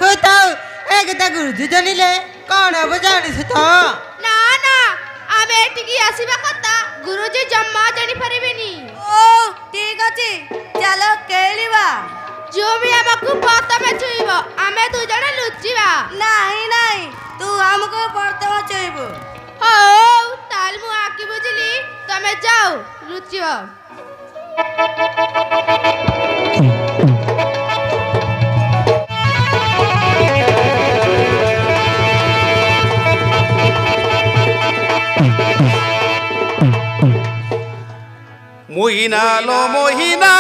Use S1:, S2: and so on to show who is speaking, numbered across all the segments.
S1: होताओ एक ता गुरुजी जानिले कौन अब जानिस तो
S2: ना ना आमे एटिकी आसीबा कथा गुरुजी जम्मा जानि परिबेनी
S3: ओ ठीक अछि चलो केलिबा
S2: जो भी हमको प्रथम छुईबो आमे दु जण लुचिबा
S3: नहीं नहीं तू हमको प्रथम छुईबो
S2: हो ताल मु आकी बुझली तमे जाओ लुचिबो
S4: मोहिना लो मोहिना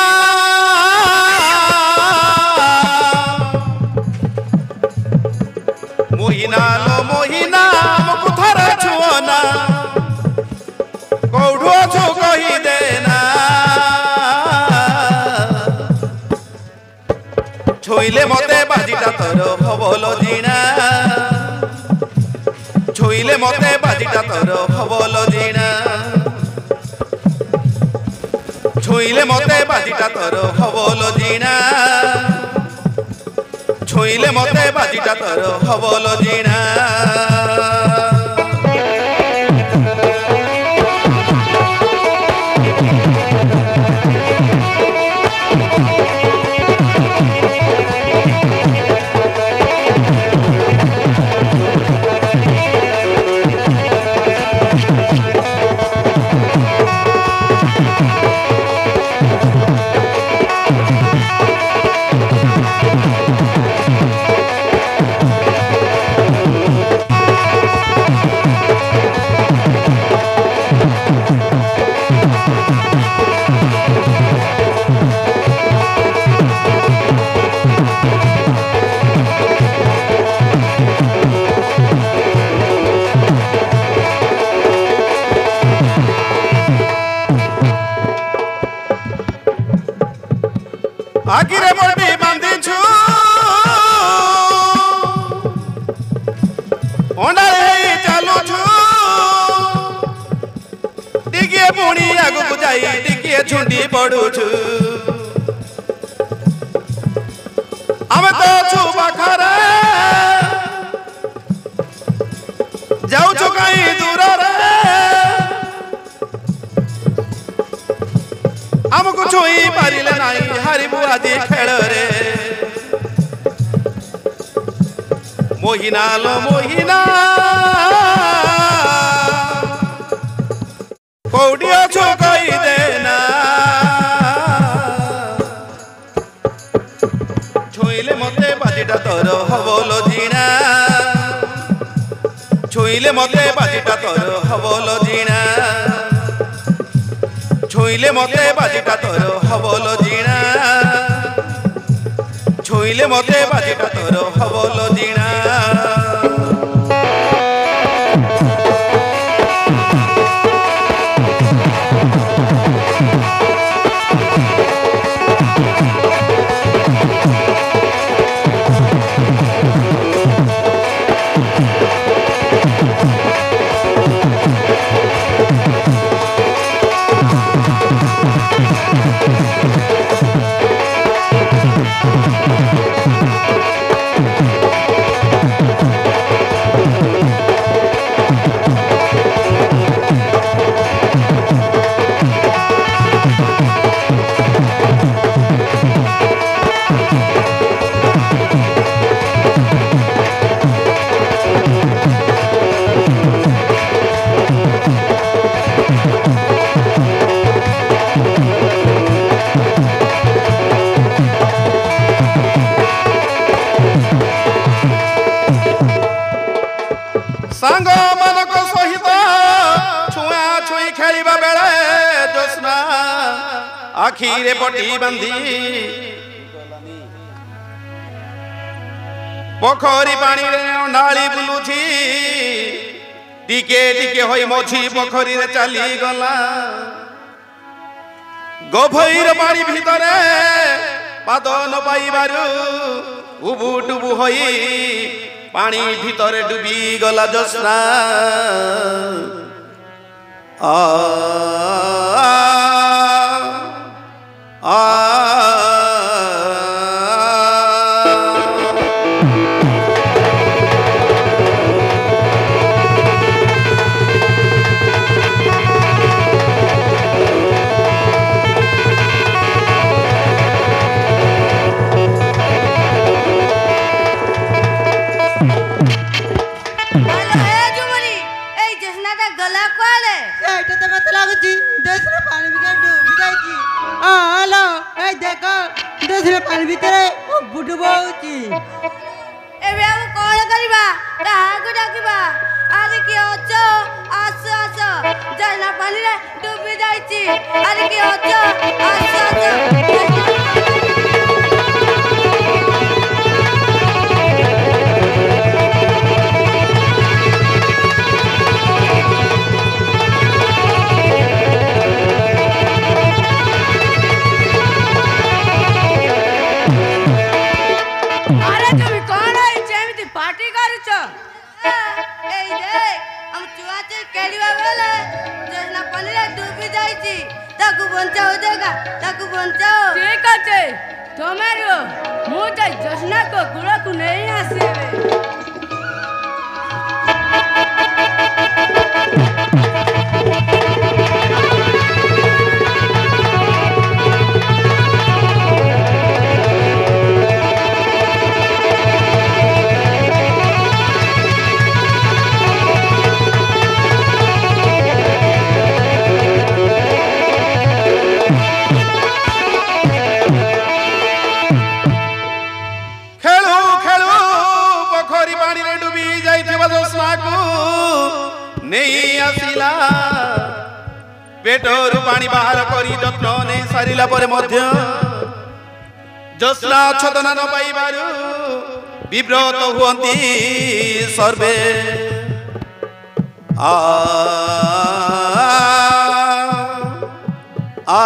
S4: मोहिना लो मोहिना मको थरा छुअना कौढो छु कहि देना छोइले मते बाजीटा तोर हबलो जीना छोइले मते बाजीटा तोर हबलो जीना छोइले मते बाजीटा तोर हबलो जीना छोइले मते बाजीटा तोर हबलो जीना आगिरे मोटी बांधी छु ओंडारे चालू छु टिके पुणी आगु बुझाई टिके छुंडी पड़ू छु आमे तो छु पाखरे जाऊ छु कहीं दूर रे हमको छुई पारिले नाही हारिबु आदि खेल रे मोहिना लो मोहिना कौडियो छु कहि देना छोइले मते बाजीटा तोर हबलो जीना छोइले मते बाजीटा तोर हबलो जीना छोइले मते बाजीटा तोर हबलो जीना छोइले मते बाजीटा तोर हबलो जीना सांग मनक सहित छुआ छुई खेलिबा बेले जोस्ना आखिरे पटी बांधी पोखरी पानी रे नाली बुलुछि टिके टिके होई मछी पोखरी रे चली गला गभीर पानी भितरे पाद न पाइबारु उबु डुबु होई पानी भितरे डुबी गला जोस्ना आ आ
S1: ଡୁବଉଛି।
S3: ଏବେ ଆମେ କଣ କରିବା? କାହାକୁ ଡାକିବା? ଆରେ କିଏ ଅଛ? ଆସ ଆସ, ଝରଣା ପାଣିରେ ଡୁବି ଯାଇଛି। ଆରେ କିଏ ଅଛ? ଆସ ଆସ।
S2: ठीक আছে তোমারও ମୁଁ ଯାଇ ଜସ୍ନାଙ୍କ କୂଳକୁ ନେଇ ଆସିବି।
S4: पेटरू पानी बाहर करी जत्न नहीं सारिला परे मध्य जस्ना छदना न पाइबारु विव्रत हुअन्ति सर्वे। आ आ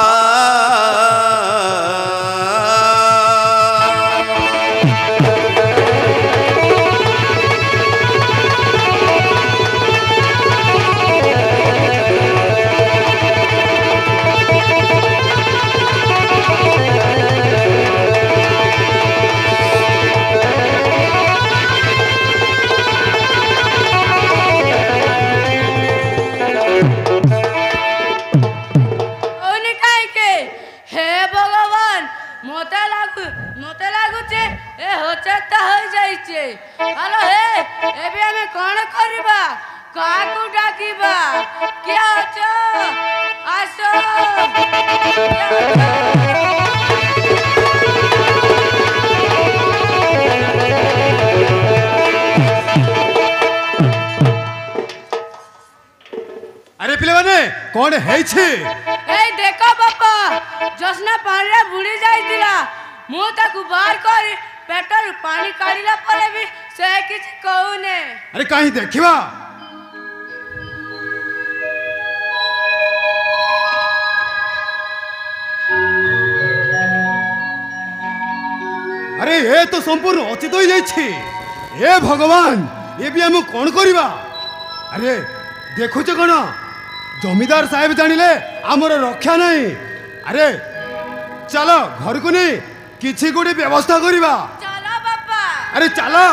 S5: अरे पिले माने कौन है छे?
S2: ए देखो बापा जस्ना पानी रे बुड़ी जाइतिला मु ताकू बाहर कर पेटर पानी काढिला परे भी से किछ कहूने।
S5: अरे काहे देखिबा? अरे ये तो संपूर्ण अचित हो जाइछि। ए भगवान ये भी हम कौन करिबा? अरे देखुछ कौन जमीदार साहेब जानिले आमर रक्षा नहीं। अरे चलो घर को नहीं किछि गोटे व्यवस्था करिबा।
S2: चलो बापा।
S5: अरे चलो।